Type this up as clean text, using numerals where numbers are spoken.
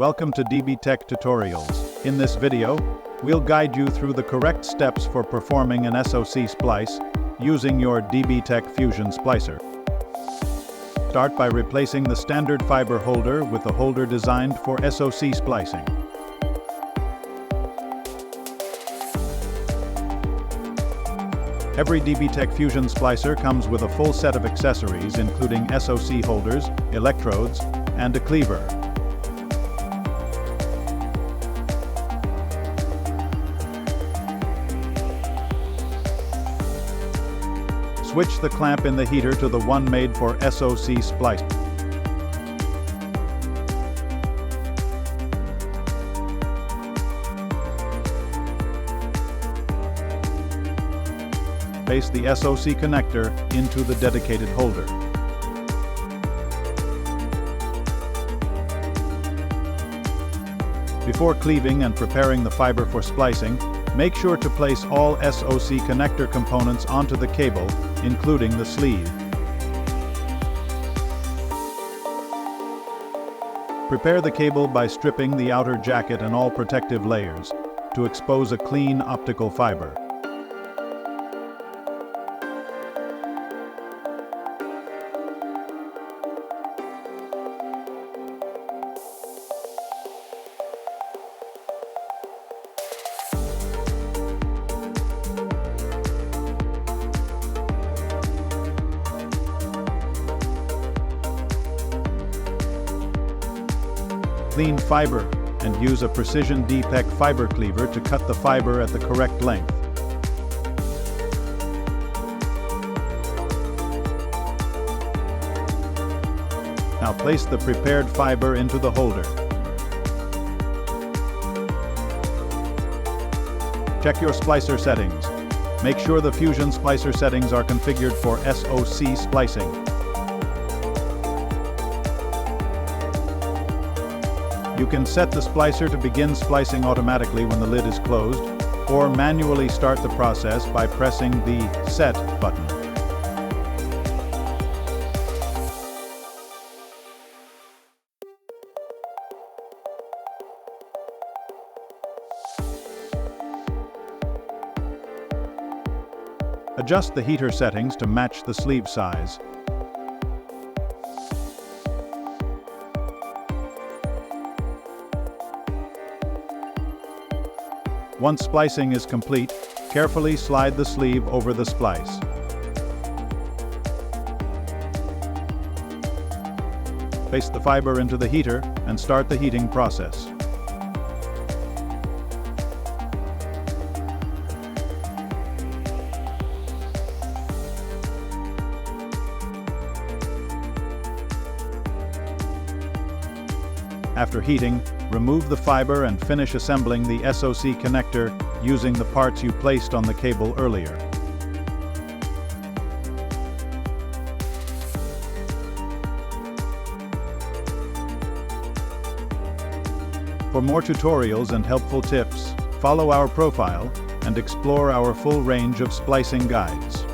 Welcome to DBTek Tutorials. In this video, we'll guide you through the correct steps for performing an SOC splice using your DBTek Fusion Splicer. Start by replacing the standard fiber holder with a holder designed for SOC splicing. Every DBTek Fusion Splicer comes with a full set of accessories including SOC holders, electrodes, and a cleaver. Switch the clamp in the heater to the one made for SOC splice. Place the SOC connector into the dedicated holder. Before cleaving and preparing the fiber for splicing, make sure to place all SOC connector components onto the cable, including the sleeve. Prepare the cable by stripping the outer jacket and all protective layers to expose a clean optical fiber. Clean fiber and use a precision DBTek fiber cleaver to cut the fiber at the correct length. Now place the prepared fiber into the holder. Check your splicer settings. Make sure the Fusion Splicer settings are configured for SOC splicing. You can set the splicer to begin splicing automatically when the lid is closed, or manually start the process by pressing the Set button. Adjust the heater settings to match the sleeve size. Once splicing is complete, carefully slide the sleeve over the splice. Place the fiber into the heater and start the heating process. After heating, remove the fiber and finish assembling the SOC connector using the parts you placed on the cable earlier. For more tutorials and helpful tips, follow our profile and explore our full range of splicing guides.